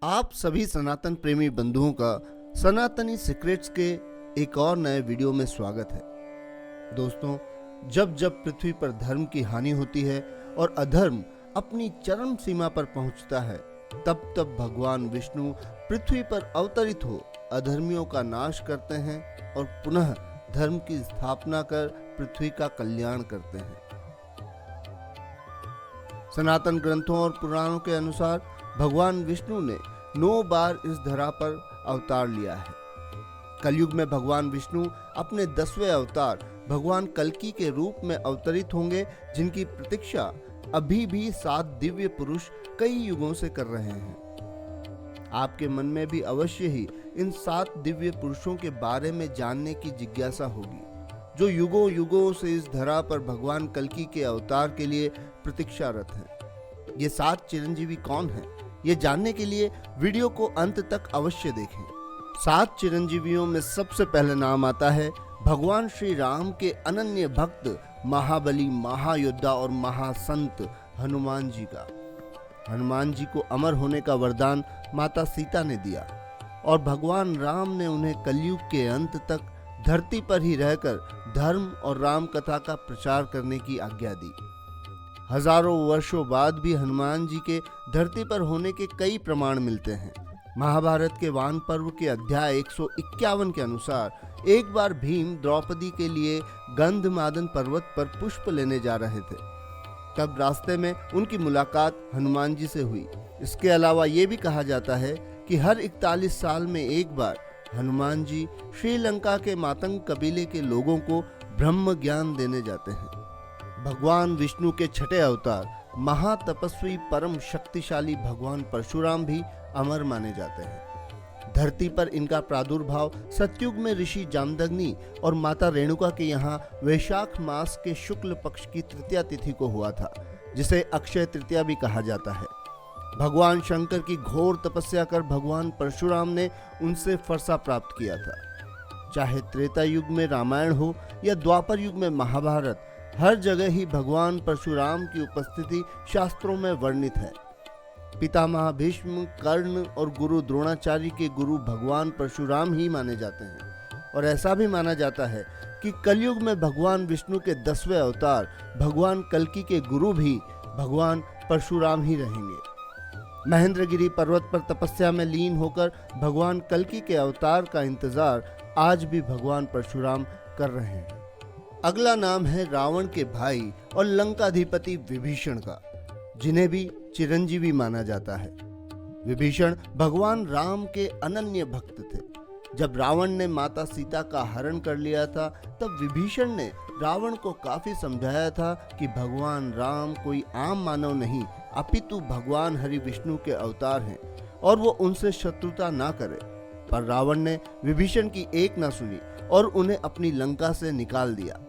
आप सभी सनातन प्रेमी बंधुओं का सनातनी सीक्रेट्स के एक और नए वीडियो में स्वागत है। दोस्तों, जब जब पृथ्वी पर धर्म की हानि होती है और अधर्म अपनी चरम सीमा पर पहुंचता है, तब तब भगवान विष्णु पृथ्वी पर अवतरित हो अधर्मियों का नाश करते हैं और पुनः धर्म की स्थापना कर पृथ्वी का कल्याण करते हैं। सनातन ग्रंथों और पुराणों के अनुसार भगवान विष्णु ने 9 बार इस धरा पर अवतार लिया है। कलयुग में भगवान विष्णु अपने 10वें अवतार भगवान कल्कि के रूप में अवतरित होंगे, जिनकी प्रतीक्षा अभी भी 7 दिव्य पुरुष कई युगों से कर रहे हैं। आपके मन में भी अवश्य ही इन 7 दिव्य पुरुषों के बारे में जानने की जिज्ञासा होगी, जो युगों युगों से इस धरा पर भगवान कल्कि के अवतार के लिए प्रतीक्षारत हैं। ये 7 चिरंजीवी कौन हैं? ये जानने के लिए वीडियो को अंत तक अवश्य देखें। 7 चिरंजीवियों में सबसे पहले नाम आता है भगवान श्री राम के अनन्य भक्त, महाबली, महायोद्धा और महासंत हनुमान जी का। हनुमान जी को अमर होने का वरदान माता सीता ने दिया और भगवान राम ने उन्हें कलयुग के अंत तक धरती पर ही रहकर धर्म और राम कथा का प्रचार करने की आज्ञा दी। हजारों वर्षों बाद भी हनुमान जी के धरती पर होने के कई प्रमाण मिलते हैं। महाभारत के वान पर्व के अध्याय 151 के अनुसार एक बार भीम द्रौपदी के लिए गंधमादन पर्वत पर पुष्प लेने जा रहे थे। तब रास्ते में उनकी मुलाकात हनुमान जी से हुई। इसके अलावा ये भी कहा जाता है कि हर 41 साल में एक बार हनुमान जी श्रीलंका के मातंग कबीले के लोगों को ब्रह्म ज्ञान देने जाते हैं। भगवान विष्णु के 6ठे अवतार महातपस्वी परम शक्तिशाली भगवान परशुराम भी अमर माने जाते हैं। धरती पर इनका प्रादुर्भाव सतयुग में ऋषि जामदग्नि और माता रेणुका के यहाँ वैशाख मास के शुक्ल पक्ष की तृतीया तिथि को हुआ था, जिसे अक्षय तृतीया भी कहा जाता है। भगवान शंकर की घोर तपस्या कर भगवान परशुराम ने उनसे फरसा प्राप्त किया था। चाहे त्रेता युग में रामायण हो या द्वापर युग में महाभारत, हर जगह ही भगवान परशुराम की उपस्थिति शास्त्रों में वर्णित है। पितामह भीष्म, कर्ण और गुरु द्रोणाचार्य के गुरु भगवान परशुराम ही माने जाते हैं और ऐसा भी माना जाता है कि कलयुग में भगवान विष्णु के 10वें अवतार भगवान कल्कि के गुरु भी भगवान परशुराम ही रहेंगे। महेंद्रगिरी पर्वत पर तपस्या में लीन होकर भगवान कल्कि के अवतार का इंतजार आज भी भगवान परशुराम कर रहे हैं। अगला नाम है रावण के भाई और लंकाधिपति विभीषण का, जिन्हें भी चिरंजीवी माना जाता है। विभीषण भगवान राम के अनन्य भक्त थे। जब रावण ने माता सीता का हरण कर लिया था, तब विभीषण ने रावण को काफी समझाया था कि भगवान राम कोई आम मानव नहीं, अपितु भगवान हरि विष्णु के अवतार हैं और वो उनसे शत्रुता ना करे। पर रावण ने विभीषण की एक ना सुनी और उन्हें अपनी लंका से निकाल दिया,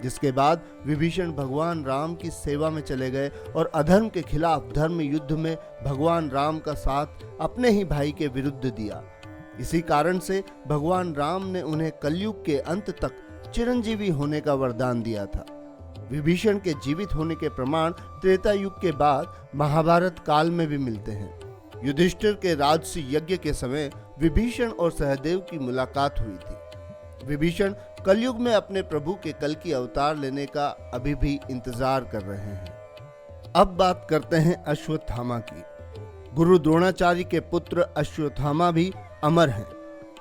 जिसके बाद विभीषण भगवान राम की सेवा में चले गए और अधर्म के खिलाफ धर्म युद्ध में भगवान राम का साथ अपने ही भाई के विरुद्ध दिया। इसी कारण से भगवान राम ने उन्हें कलयुग के अंत तक चिरंजीवी होने का वरदान दिया था। विभीषण के जीवित होने के प्रमाण त्रेता युग के बाद महाभारत काल में भी मिलते हैं। युधिष्ठिर के राजसी यज्ञ के समय विभीषण और सहदेव की मुलाकात हुई थी। विभीषण कलयुग में अपने प्रभु के कल्कि अवतार लेने का अभी भी इंतजार कर रहे हैं। अब बात करते हैं अश्वत्थामा की। गुरु द्रोणाचार्य के पुत्र अश्वत्थामा भी अमर हैं।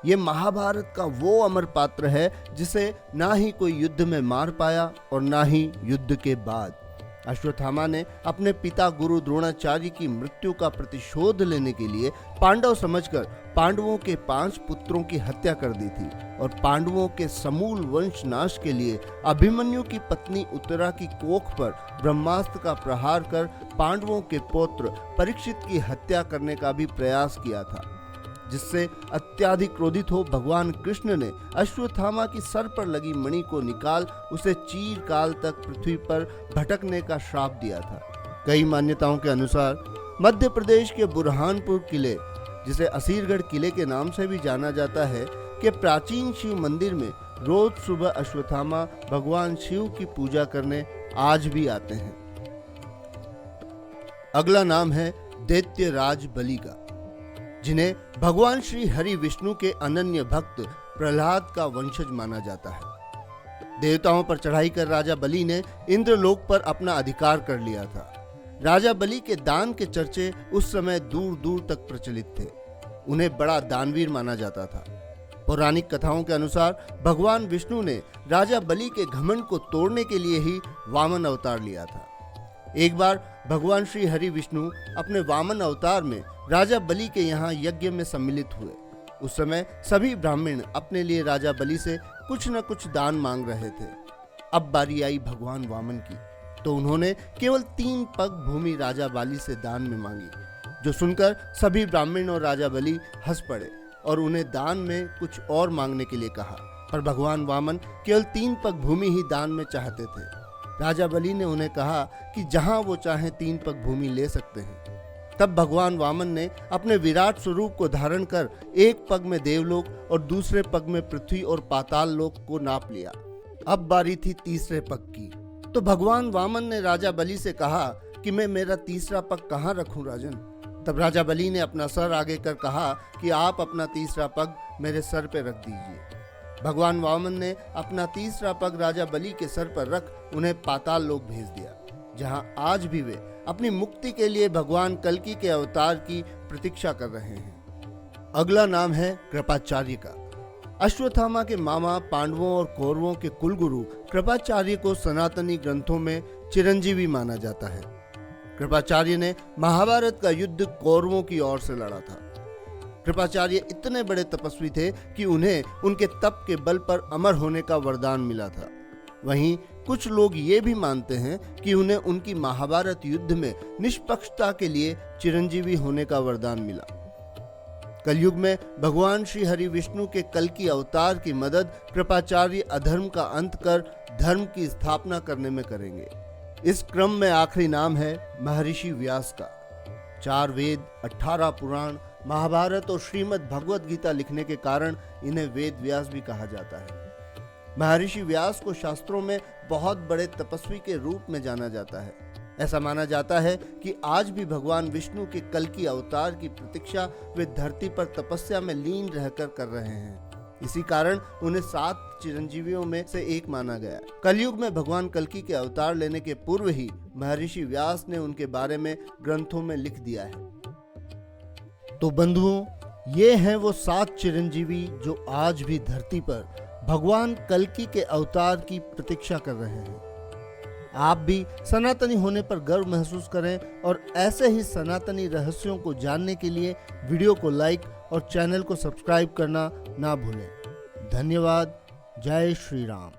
ये महाभारत का वो अमर पात्र है जिसे ना ही कोई युद्ध में मार पाया और ना ही युद्ध के बाद। अश्वत्थामा ने अपने पिता गुरु द्रोणाचार्य की मृत्यु का प्रतिशोध लेने के लिए पांडव समझकर पांडवों के 5 पुत्रों की हत्या कर दी थी और पांडवों के समूल वंश नाश के लिए अभिमन्यु की पत्नी उत्तरा की कोख पर ब्रह्मास्त्र का प्रहार कर पांडवों के पौत्र परीक्षित की हत्या करने का भी प्रयास किया था, जिससे अत्याधिक क्रोधित हो भगवान कृष्ण ने अश्वत्थामा की सर पर लगी मणि को निकाल उसे चीरकाल तक पृथ्वी पर भटकने का श्राप दिया था। कई मान्यताओं के अनुसार मध्य प्रदेश के बुरहानपुर किले, जिसे असीरगढ़ किले के नाम से भी जाना जाता है, के प्राचीन शिव मंदिर में रोज सुबह अश्वत्थामा भगवान शिव की पूजा करने आज भी आते हैं। अगला नाम है दैत्यराज बलि का। जिन्हें भगवान श्री हरि विष्णु के अनन्य भक्त प्रहलाद का वंशज माना जाता है। देवताओं पर चढ़ाई कर राजा बलि ने इंद्रलोक पर अपना अधिकार कर लिया था। राजा बलि के दान के चर्चे उस समय दूर दूर तक प्रचलित थे। उन्हें बड़ा दानवीर माना जाता था। पौराणिक कथाओं के अनुसार भगवान विष्णु ने राजा बलि के घमंड को तोड़ने के लिए ही वामन अवतार लिया था। एक बार भगवान श्री हरि विष्णु अपने वामन अवतार में राजा बलि के यहाँ यज्ञ में सम्मिलित हुए। उस समय सभी ब्राह्मण अपने लिए राजा बलि से कुछ न कुछ दान मांग रहे थे। अब बारी आई भगवान वामन की, तो उन्होंने केवल 3 पग भूमि राजा बलि से दान में मांगी, जो सुनकर सभी ब्राह्मण और राजा बलि हंस पड़े और उन्हें दान में कुछ और मांगने के लिए कहा। पर भगवान वामन केवल 3 पग भूमि ही दान में चाहते थे। राजा बलि ने उन्हें कहा कि जहां वो चाहे 3 पग भूमि ले सकते हैं। तब भगवान वामन ने अपने विराट स्वरूप को धारण कर एक पग में देवलोक और दूसरे पग में पृथ्वी और पाताल लोक को नाप लिया। अब बारी थी तीसरे पग की, तो भगवान वामन ने राजा बलि से कहा कि मैं मेरा तीसरा पग कहाँ रखूं राजन। तब राजा बलि ने अपना सर आगे कर कहा कि आप अपना तीसरा पग मेरे सर पे रख दीजिए। भगवान वामन ने अपना तीसरा पग राजा बलि के सर पर रख उन्हें पाताल लोक भेज दिया, जहां आज भी वे अपनी मुक्ति के लिए भगवान कल्कि के अवतार की प्रतीक्षा कर रहे हैं। अगला नाम है कृपाचार्य का। अश्वत्थामा के मामा पांडवों और कौरवों के कुलगुरु कृपाचार्य को सनातनी ग्रंथों में चिरंजीवी माना जाता है। कृपाचार्य ने महाभारत का युद्ध कौरवों की ओर से लड़ा था। कृपाचार्य इतने बड़े तपस्वी थे कि उन्हें उनके तप के बल पर अमर होने का वरदान मिला था। वहीं कुछ लोग ये भी मानते हैं कि उन्हें उनकी महाभारत युद्ध में निष्पक्षता के लिए चिरंजीवी होने का वरदान मिला। कलयुग में भगवान श्री हरि विष्णु के कल्कि अवतार की मदद कृपाचार्य अधर्म का अंत कर धर्म की स्थापना करने में करेंगे। इस क्रम में आखिरी नाम है महर्षि व्यास का। 4 वेद, 18 पुराण, महाभारत और श्रीमद् भगवद गीता लिखने के कारण इन्हें वेद व्यास भी कहा जाता है। महर्षि व्यास को शास्त्रों में बहुत बड़े तपस्वी के रूप में जाना जाता है। ऐसा माना जाता है कि आज भी भगवान विष्णु के कल्कि अवतार की प्रतीक्षा वे धरती पर तपस्या में लीन रहकर कर रहे हैं। इसी कारण उन्हें 7 चिरंजीवियों में से एक माना गया। कलयुग में भगवान कल्कि के अवतार लेने के पूर्व ही महर्षि व्यास ने उनके बारे में ग्रंथों में लिख दिया है। तो बंधुओं, ये हैं वो 7 चिरंजीवी जो आज भी धरती पर भगवान कल्कि के अवतार की प्रतीक्षा कर रहे हैं। आप भी सनातनी होने पर गर्व महसूस करें और ऐसे ही सनातनी रहस्यों को जानने के लिए वीडियो को लाइक और चैनल को सब्सक्राइब करना ना भूलें। धन्यवाद। जय श्री राम।